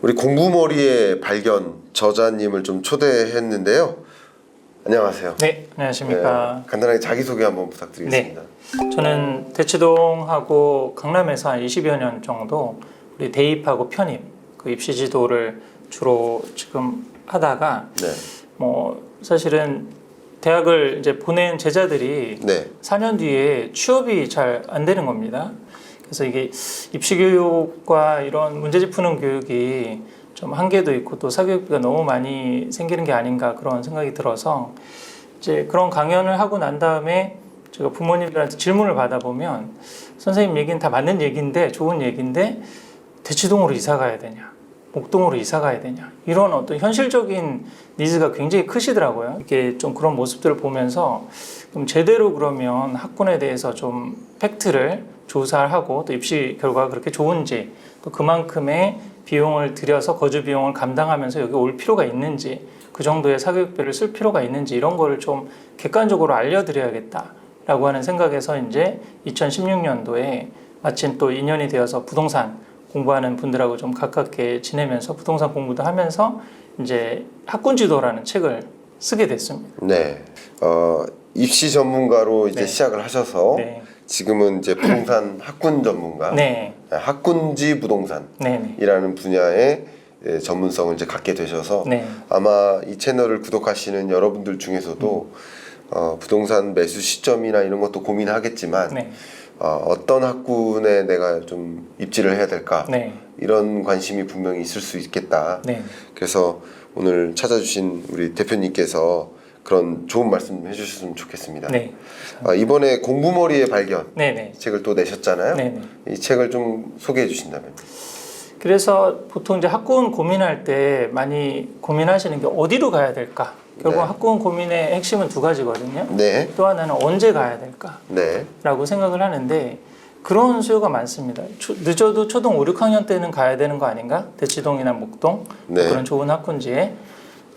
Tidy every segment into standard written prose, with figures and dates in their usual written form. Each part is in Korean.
우리 공부머리의 발견 저자님을 좀 초대했는데요. 안녕하세요. 네, 안녕하십니까. 간단하게 자기소개 한번 부탁드리겠습니다. 네, 저는 대치동하고 강남에서 한 20여 년 정도 우리 대입하고 편입, 그 입시 지도를 주로 지금 하다가 네. 뭐 사실은 대학을 이제 보낸 제자들이 네. 4년 뒤에 취업이 잘 안 되는 겁니다. 그래서 이게 입시 교육과 이런 문제집 푸는 교육이 좀 한계도 있고 또 사교육비가 너무 많이 생기는 게 아닌가 그런 생각이 들어서 이제 그런 강연을 하고 난 다음에 제가 부모님들한테 질문을 받아보면 선생님 얘기는 다 맞는 얘기인데 좋은 얘기인데 대치동으로 이사 가야 되냐 목동으로 이사 가야 되냐 이런 어떤 현실적인 니즈가 굉장히 크시더라고요. 이게 좀 그런 모습들을 보면서 그럼 제대로 그러면 학군에 대해서 좀 팩트를 조사를 하고 또 입시 결과가 그렇게 좋은지 또 그만큼의 비용을 들여서 거주 비용을 감당하면서 여기 올 필요가 있는지 그 정도의 사교육비를 쓸 필요가 있는지 이런 거를 좀 객관적으로 알려드려야겠다라고 하는 생각에서 이제 2016년도에 마침 또 인연이 되어서 부동산 공부하는 분들하고 좀 가깝게 지내면서 부동산 공부도 하면서 이제 학군지도라는 책을 쓰게 됐습니다. 네. 입시 전문가로 이제 네. 시작을 하셔서 네. 지금은 이제 부동산 학군 전문가, 네. 학군지 부동산이라는 분야의 전문성을 이제 갖게 되셔서 네. 아마 이 채널을 구독하시는 여러분들 중에서도 부동산 매수 시점이나 이런 것도 고민하겠지만 네. 어떤 학군에 내가 좀 입지를 해야 될까 네. 이런 관심이 분명히 있을 수 있겠다. 네. 그래서 오늘 찾아주신 우리 대표님께서 그런 좋은 말씀 해주셨으면 좋겠습니다. 네. 이번에 공부머리의 발견 네. 책을 또 내셨잖아요. 네. 이 책을 좀 소개해 주신다면. 그래서 보통 이제 학군 고민할 때 많이 고민하시는 게 어디로 가야 될까? 결국 네. 학군 고민의 핵심은 두 가지거든요. 네. 또 하나는 언제 가야 될까? 네. 라고 생각을 하는데 그런 수요가 많습니다. 늦어도 초등 5, 6학년 때는 가야 되는 거 아닌가? 대치동이나 목동 네. 그런 좋은 학군지에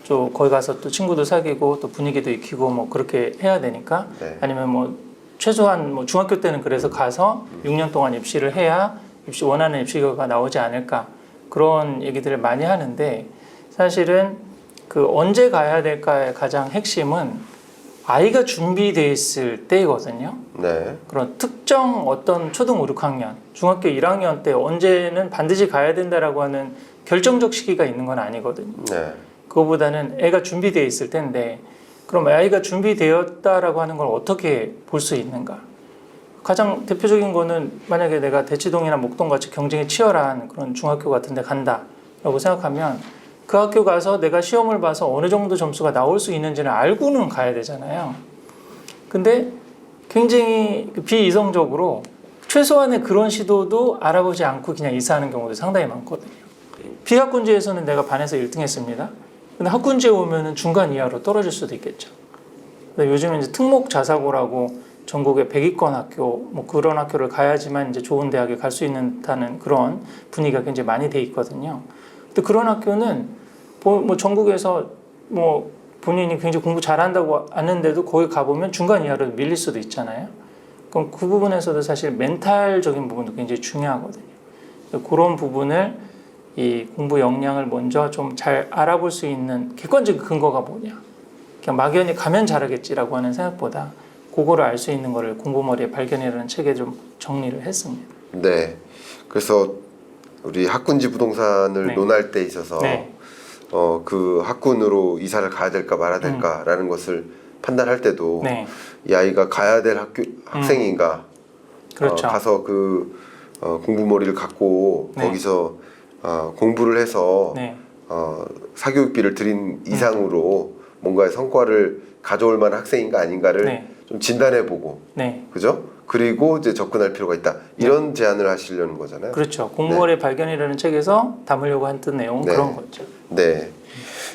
또 거기 가서 또 친구도 사귀고 또 분위기도 익히고 뭐 그렇게 해야 되니까 네. 아니면 뭐 최소한 뭐 중학교 때는 그래서 가서 6년 동안 입시를 해야 원하는 입시 결과가 나오지 않을까 그런 얘기들을 많이 하는데 사실은 그 언제 가야 될까의 가장 핵심은 아이가 준비되어 있을 때이거든요. 네. 그런 특정 어떤 초등 5, 6학년, 중학교 1학년 때 언제는 반드시 가야 된다라고 하는 결정적 시기가 있는 건 아니거든요. 네. 그거보다는 애가 준비되어 있을 텐데 그럼 아이가 준비되었다라고 하는 걸 어떻게 볼 수 있는가? 가장 대표적인 거는 만약에 내가 대치동이나 목동 같이 경쟁이 치열한 그런 중학교 같은 데 간다라고 생각하면 그 학교 가서 내가 시험을 봐서 어느 정도 점수가 나올 수 있는지는 알고는 가야 되잖아요. 근데 굉장히 비이성적으로 최소한의 그런 시도도 알아보지 않고 그냥 이사하는 경우도 상당히 많거든요. 비학군지에서는 내가 반에서 1등 했습니다. 근데 학군지에 오면은 중간 이하로 떨어질 수도 있겠죠. 근데 요즘에 이제 특목 자사고라고 전국에 100위권 학교, 뭐 그런 학교를 가야지만 이제 좋은 대학에 갈 수 있는 그런 분위기가 굉장히 많이 돼 있거든요. 근데 그런 학교는 뭐 전국에서 뭐 본인이 굉장히 공부 잘한다고 아는데도 거기 가보면 중간 이하로 밀릴 수도 있잖아요. 그럼 그 부분에서도 사실 멘탈적인 부분도 굉장히 중요하거든요. 그런 부분을 이 공부 역량을 먼저 좀 잘 알아볼 수 있는 객관적인 근거가 뭐냐. 그냥 막연히 가면 잘하겠지라고 하는 생각보다 그거를 알 수 있는 거를 공부머리의 발견이라는 책에 좀 정리를 했습니다. 네. 그래서 우리 학군지 부동산을 네. 논할 때 있어서 네. 그 학군으로 이사를 가야 될까 말아야 될까라는 것을 판단할 때도 네. 이 아이가 가야 될 학생인가 그렇죠. 가서 그 공부머리를 갖고 네. 거기서 공부를 해서 네. 사교육비를 들인 이상으로 뭔가의 성과를 가져올 만한 학생인가 아닌가를 네. 좀 진단해보고 네. 그죠? 그리고 이제 접근할 필요가 있다. 이런 제안을 하시려는 거잖아요. 그렇죠. 공부머리의 발견이라는 책에서 담으려고 했던 내용은 네. 그런 거죠. 네,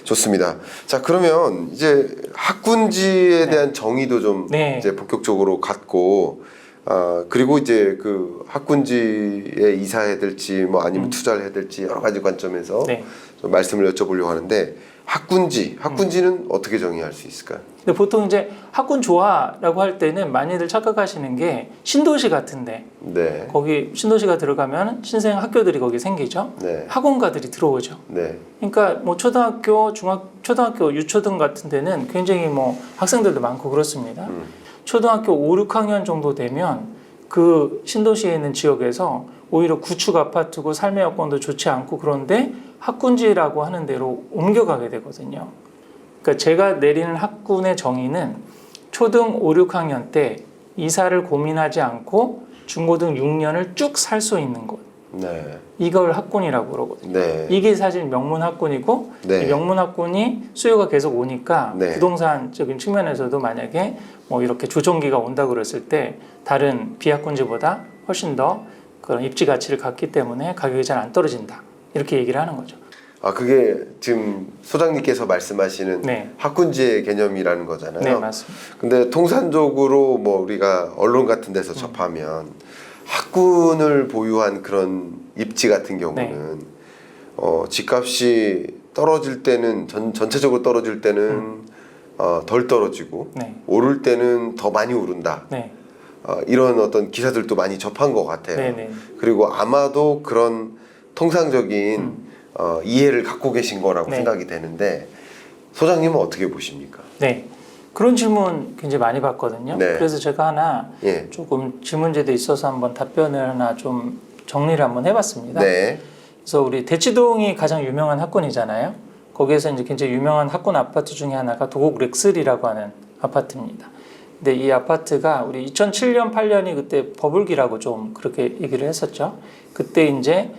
좋습니다. 자, 그러면 이제 학군지에 네. 대한 정의도 좀 네. 이제 본격적으로 갖고, 그리고 이제 그 학군지에 이사해야 될지 뭐 아니면 투자를 해야 될지 여러 가지 관점에서 네. 좀 말씀을 여쭤보려고 하는데 학군지는 어떻게 정의할 수 있을까요? 근데 보통 이제 학군 조화라고 할 때는 많이들 착각하시는 게 신도시 같은데 네. 거기 신도시가 들어가면 신생 학교들이 거기 생기죠. 네. 학원가들이 들어오죠. 네. 그러니까 뭐 초등학교, 초등학교, 유초등 같은 데는 굉장히 뭐 학생들도 많고 그렇습니다. 초등학교 5, 6학년 정도 되면 그 신도시에 있는 지역에서 오히려 구축 아파트고 삶의 여건도 좋지 않고 그런데 학군지라고 하는 데로 옮겨가게 되거든요. 그러니까 제가 내리는 학군의 정의는 초등 5, 6학년 때 이사를 고민하지 않고 중고등 6년을 쭉 살 수 있는 곳. 네. 이걸 학군이라고 그러거든요. 네. 이게 사실 명문 학군이고 네. 이 명문 학군이 수요가 계속 오니까 네. 부동산적인 측면에서도 만약에 뭐 이렇게 조정기가 온다 그랬을 때 다른 비학군지보다 훨씬 더 그런 입지 가치를 갖기 때문에 가격이 잘 안 떨어진다. 이렇게 얘기를 하는 거죠. 아, 그게 지금 소장님께서 말씀하시는 네. 학군지의 개념이라는 거잖아요. 네, 맞습니다. 근데 통산적으로 뭐 우리가 언론 같은 데서 접하면 학군을 보유한 그런 입지 같은 경우는 집값이 떨어질 때는 전체적으로 떨어질 때는 덜 떨어지고 네. 오를 때는 더 많이 오른다. 네. 이런 어떤 기사들도 많이 접한 것 같아요. 네, 네. 그리고 아마도 그런 통상적인 이해를 갖고 계신 거라고 네. 생각이 되는데 소장님은 어떻게 보십니까? 네. 그런 질문 굉장히 많이 받거든요. 네. 그래서 제가 하나 예. 조금 질문제도 있어서 한번 답변을 하나 좀 정리를 한번 해봤습니다. 네. 그래서 우리 대치동이 가장 유명한 학군이잖아요. 거기에서 이제 굉장히 유명한 학군 아파트 중에 하나가 도곡 렉슬이라고 하는 아파트입니다. 근데 이 아파트가 우리 2007년, 8년이 그때 버블기라고 좀 그렇게 얘기를 했었죠. 그때 이제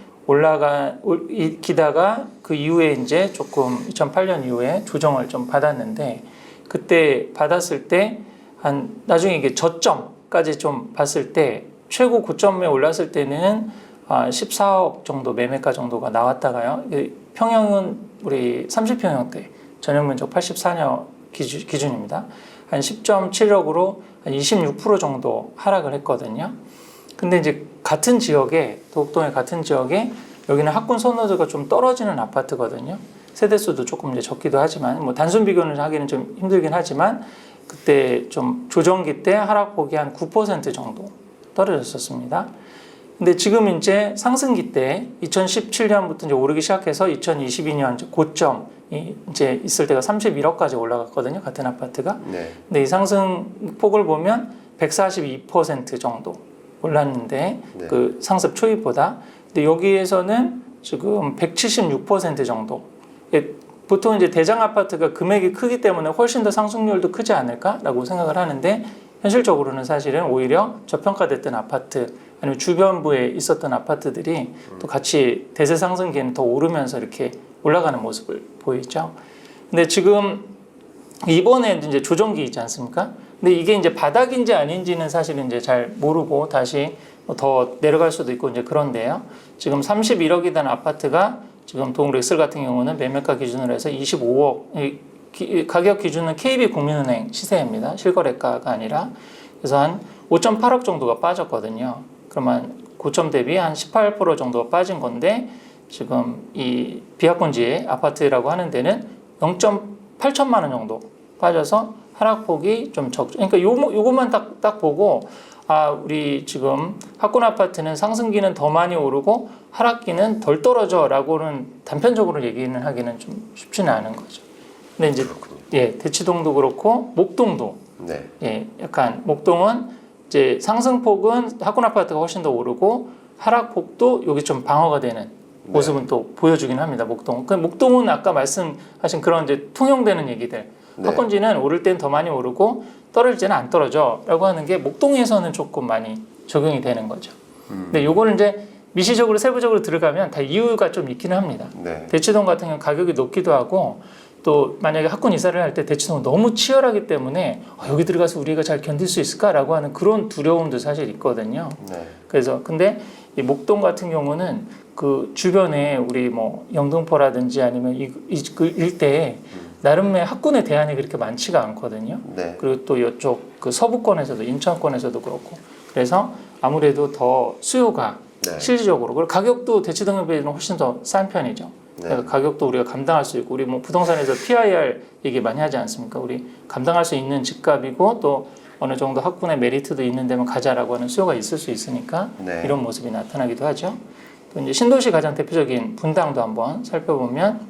기다가 그 이후에 이제 조금 2008년 이후에 조정을 좀 받았는데 그때 받았을 때 한 나중에 이게 저점까지 좀 봤을 때 최고 고점에 올랐을 때는 14억 정도 매매가 정도가 나왔다가요. 평형은 우리 30평형대 전용 면적 84년 기준입니다. 한 10.7억으로 한 26% 정도 하락을 했거든요. 근데 이제 같은 지역에 도곡동의 같은 지역에 여기는 학군 선호도가 좀 떨어지는 아파트거든요. 세대수도 조금 이제 적기도 하지만 뭐 단순 비교는 하기는 좀 힘들긴 하지만 그때 좀 조정기 때 하락폭이 한 9% 정도 떨어졌었습니다. 근데 지금 이제 상승기 때 2017년부터 이제 오르기 시작해서 2022년 이제 고점이 이제 있을 때가 31억까지 올라갔거든요. 같은 아파트가. 네. 근데 근데 이 상승폭을 보면 142% 정도 올랐는데 네. 그 상습 초입보다. 근데 여기에서는 지금 176% 정도. 보통 이제 대장 아파트가 금액이 크기 때문에 훨씬 더 상승률도 크지 않을까라고 생각을 하는데 현실적으로는 사실은 오히려 저평가됐던 아파트 아니면 주변부에 있었던 아파트들이 또 같이 대세 상승기에는 더 오르면서 이렇게 올라가는 모습을 보이죠. 근데 지금 이번에 이제 조정기 있지 않습니까? 근데 이게 이제 바닥인지 아닌지는 사실은 이제 잘 모르고 다시 더 내려갈 수도 있고 이제 그런데요. 지금 31억이던 아파트가 지금 도곡 렉슬 같은 경우는 매매가 기준으로 해서 25억, 가격 기준은 KB국민은행 시세입니다. 실거래가가 아니라. 그래서 한 5.8억 정도가 빠졌거든요. 그러면 고점 대비 한 18% 정도가 빠진 건데 지금 이 비학군지의 아파트라고 하는 데는 0.8천만 원 정도 빠져서 하락폭이 좀 적죠. 그러니까 요것만 딱 보고 우리 지금 학군 아파트는 상승기는 더 많이 오르고 하락기는 덜 떨어져라고는 단편적으로 얘기는 하기는 좀 쉽지는 않은 거죠. 근데 이제 대치동도 그렇고 목동도 약간 목동은 이제 상승폭은 학군 아파트가 훨씬 더 오르고 하락폭도 여기 좀 방어가 되는 모습은 또 보여주긴 합니다. 목동은 아까 말씀하신 그런 이제 통용되는 얘기들. 학군지는 오를 땐 더 많이 오르고 떨어질 때는 안 떨어져라고 하는 게 목동에서는 조금 많이 적용이 되는 거죠. 근데 요거는 이제 미시적으로 세부적으로 들어가면 다 이유가 좀 있기는 합니다. 대치동 같은 경우는 가격이 높기도 하고 또 만약에 학군 이사를 할 때 대치동은 너무 치열하기 때문에 여기 들어가서 우리가 잘 견딜 수 있을까라고 하는 그런 두려움도 사실 있거든요. 그래서 근데 이 목동 같은 경우는 그 주변에 우리 뭐 영등포라든지 아니면 그 일대에 나름의 학군의 대안이 그렇게 많지가 않거든요. 그리고 또 이쪽 그 서부권에서도 인천권에서도 그렇고 그래서 아무래도 더 수요가 실질적으로 그리고 가격도 대치동에 비해서는 훨씬 더 싼 편이죠. 그러니까 가격도 우리가 감당할 수 있고 우리 뭐 부동산에서 PIR 얘기 많이 하지 않습니까? 우리 감당할 수 있는 집값이고 또 어느 정도 학군의 메리트도 있는 데만 가자라고 하는 수요가 있을 수 있으니까 네. 이런 모습이 나타나기도 하죠. 또 이제 신도시 가장 대표적인 분당도 한번 살펴보면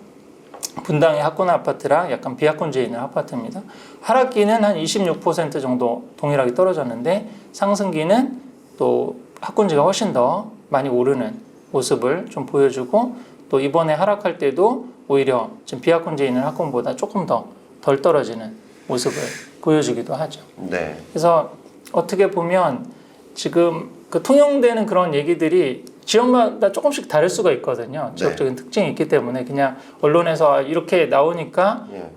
분당의 학군 아파트라 약간 비학군지에 있는 아파트입니다. 하락기는 한 26% 정도 동일하게 떨어졌는데 상승기는 또 학군지가 훨씬 더 많이 오르는 모습을 좀 보여주고 또 이번에 하락할 때도 오히려 지금 비학군지에 있는 학군보다 조금 더 덜 떨어지는 모습을 보여주기도 하죠. 네. 그래서 어떻게 보면 지금 그 통용되는 그런 얘기들이 지역마다 조금씩 다를 수가 있거든요. 지역적인 특징이 있기 때문에 그냥 언론에서 이렇게 나오니까 예.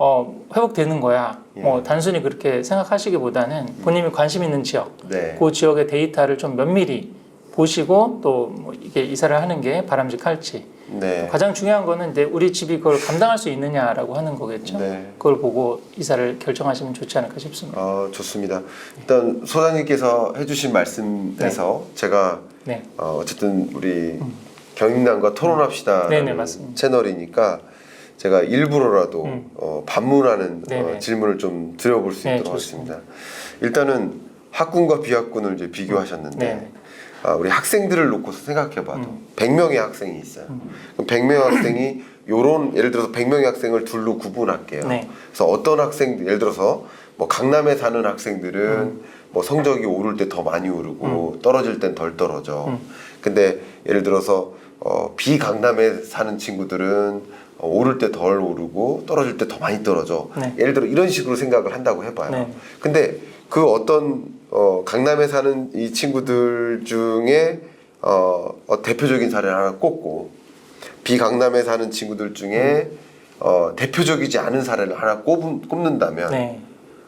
회복되는 거야. 예. 뭐 단순히 그렇게 생각하시기보다는 본인이 관심 있는 지역, 네. 그 지역의 데이터를 좀 면밀히 보시고 또 뭐 이게 이사를 하는 게 바람직할지. 네. 가장 중요한 거는 이제 우리 집이 그걸 감당할 수 있느냐라고 하는 거겠죠. 네. 그걸 보고 이사를 결정하시면 좋지 않을까 싶습니다. 좋습니다. 일단 소장님께서 해주신 말씀에서 제가 네. 어쨌든 우리 경인남과 토론합시다 네네, 맞습니다. 채널이니까 제가 일부러라도 반문하는 네네. 질문을 좀 드려볼 수 네, 있도록 좋습니다. 하겠습니다. 일단은 학군과 비학군을 이제 비교하셨는데 네네. 우리 학생들을 놓고서 생각해봐도 100명의 학생이 있어요. 그럼 100명의 학생이 요런 예를 들어서 100명의 학생을 둘로 구분할게요. 네. 그래서 어떤 학생 예를 들어서 뭐 강남에 사는 학생들은 뭐 성적이 오를 때 더 많이 오르고 떨어질 땐 덜 떨어져. 근데 예를 들어서 비강남에 사는 친구들은 오를 때 덜 오르고 떨어질 때 더 많이 떨어져. 네. 예를 들어 이런 식으로 생각을 한다고 해봐요. 네. 근데 그 어떤 강남에 사는 이 친구들 중에 대표적인 사례를 하나 꼽고 비강남에 사는 친구들 중에 대표적이지 않은 사례를 하나 꼽는다면 네.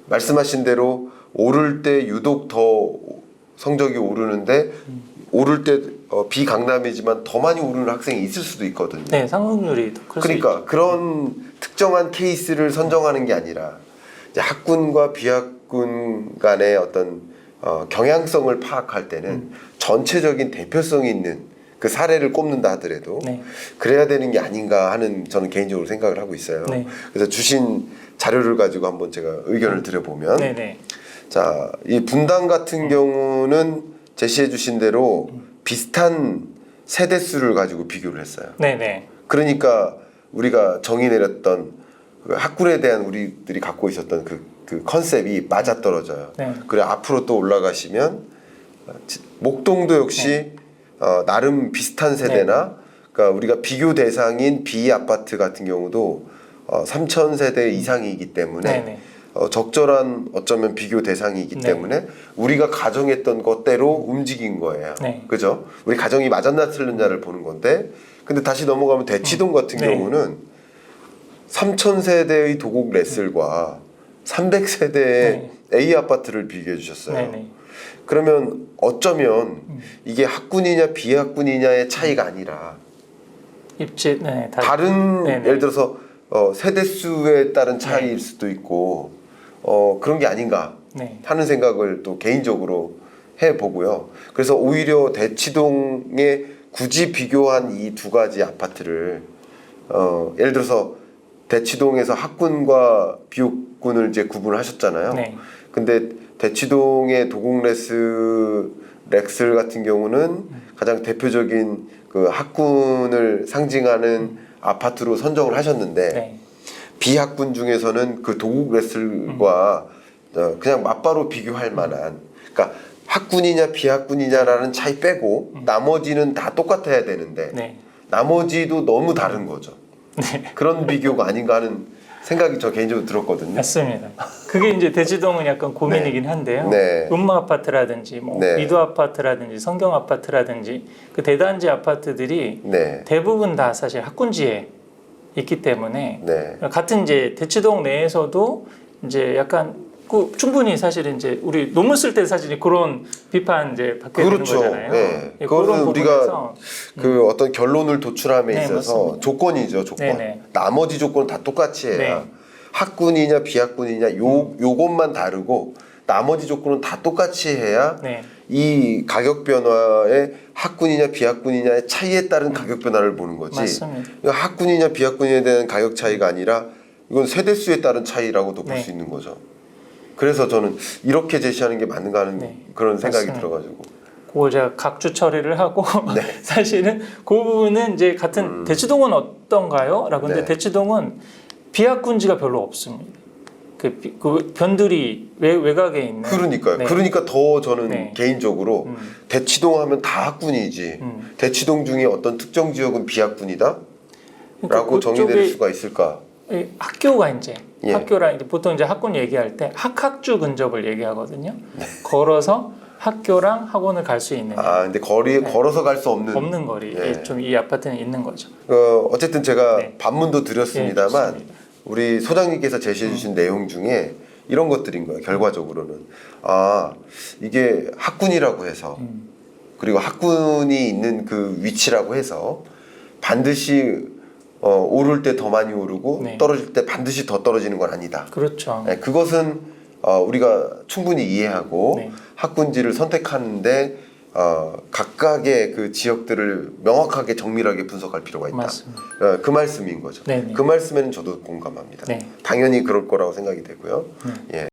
말씀하신 대로 오를 때 유독 더 성적이 오르는데 오를 때 비강남이지만 더 많이 오르는 학생이 있을 수도 있거든요. 네, 상승률이 더 클 수 있죠. 그러니까 그런 특정한 케이스를 선정하는 게 아니라 이제 학군과 비학군 간의 어떤 경향성을 파악할 때는 전체적인 대표성이 있는 그 사례를 꼽는다 하더라도 네. 그래야 되는 게 아닌가 하는 저는 개인적으로 생각을 하고 있어요. 네. 그래서 주신 자료를 가지고 한번 제가 의견을 드려보면 네네. 자, 이 분당 같은 경우는 제시해 주신 대로 비슷한 세대수를 가지고 비교를 했어요. 네네. 그러니까 우리가 정의 내렸던 그 학군에 대한 우리들이 갖고 있었던 그 컨셉이 맞아떨어져요. 네. 그래 앞으로 또 올라가시면 목동도 역시 나름 비슷한 세대나 그러니까 우리가 비교 대상인 B 아파트 같은 경우도 3천 세대 이상이기 때문에 네네. 적절한 어쩌면 비교 대상이기 네. 때문에 우리가 가정했던 것대로 움직인 거예요. 네. 그죠? 우리 가정이 맞았나 틀렸냐를 보는 건데 근데 다시 넘어가면 대치동 같은 네. 경우는 3천 세대의 도곡 레슬과 300세대의 A 아파트를 비교해 주셨어요. 네네. 그러면 어쩌면 이게 학군이냐 비학군이냐의 차이가 아니라 입지 네, 다른 네네. 예를 들어서 세대수에 따른 차이일 수도 있고 그런 게 아닌가 네. 하는 생각을 또 개인적으로 해보고요. 그래서 오히려 대치동에 굳이 비교한 이 두 가지 아파트를 예를 들어서 대치동에서 학군과 비학군을 이제 구분하셨잖아요. 네. 근데 대치동의 도곡레스 렉슬 같은 경우는 가장 대표적인 그 학군을 상징하는 아파트로 선정을 하셨는데 네. 비학군 중에서는 그 도곡레슬과 그냥 맞바로 비교할 만한 그러니까 학군이냐 비학군이냐라는 차이 빼고 나머지는 다 똑같아야 되는데 네. 나머지도 너무 다른 거죠. 그런 비교가 아닌가 하는 생각이 저 개인적으로 들었거든요. 맞습니다. 그게 이제 대치동은 약간 고민이긴 한데요. 네. 음마 아파트라든지 뭐 네. 미도 아파트라든지 성경 아파트라든지 그 대단지 아파트들이 네. 대부분 다 사실 학군지에 있기 때문에 네. 같은 이제 대치동 내에서도 이제 약간 그 충분히 사실은 이제 우리 논문 쓸 때 사실 그런 비판 이제 받게 그렇죠. 되는 거잖아요. 네. 예, 그거는 그런 우리가 부분에서 그 어떤 결론을 도출함에 네, 있어서 맞습니다. 조건이죠, 조건. 네네. 나머지 조건은 다 똑같이 해야 네. 학군이냐 비학군이냐 요것만 다르고 나머지 조건은 다 똑같이 해야 네. 이 가격 변화의 학군이냐 비학군이냐의 차이에 따른 가격 변화를 보는 거지. 맞습니다. 이거 학군이냐 비학군이냐에 대한 가격 차이가 아니라 이건 세대수에 따른 차이라고도 볼 네. 수 있는 거죠. 그래서 저는 이렇게 제시하는 게 맞는가 하는 네. 그런 생각이 맞습니다. 들어가지고. 그거 제가 각주 처리를 하고 네. 사실은 그 부분은 이제 같은 대치동은 어떤가요? 라고 하는데 네. 대치동은 비학군지가 별로 없습니다. 그 변들이 외곽에 있는. 그러니까요. 네. 그러니까 더 저는 네. 개인적으로 대치동 하면 다 학군이지. 대치동 중에 어떤 특정 지역은 비학군이다? 그러니까 라고 정의 내릴 수가 있을까? 이 학교가 이제 예. 학교랑 이제 보통 이제 학군 얘기할 때 학학주 근접을 얘기하거든요. 네. 걸어서 학교랑 학원을 갈 수 있는 아, 근데 거리에 네. 걸어서 갈 수 없는. 거리에 예. 좀 이 아파트는 있는 거죠. 어쨌든 제가 네. 반문도 예, 드렸습니다만 좋습니다. 우리 소장님께서 제시해 주신 내용 중에 이런 것들인 거예요. 결과적으로는 아 이게 학군이라고 해서 그리고 학군이 있는 그 위치라고 해서 반드시 오를 때 더 많이 오르고 네. 떨어질 때 반드시 더 떨어지는 건 아니다. 그렇죠. 네, 그것은 우리가 충분히 이해하고 네. 학군지를 선택하는데 각각의 그 지역들을 명확하게 정밀하게 분석할 필요가 있다. 맞습니다. 그 말씀인 거죠. 네네. 그 말씀에는 저도 공감합니다. 네. 당연히 그럴 거라고 생각이 되고요. 예.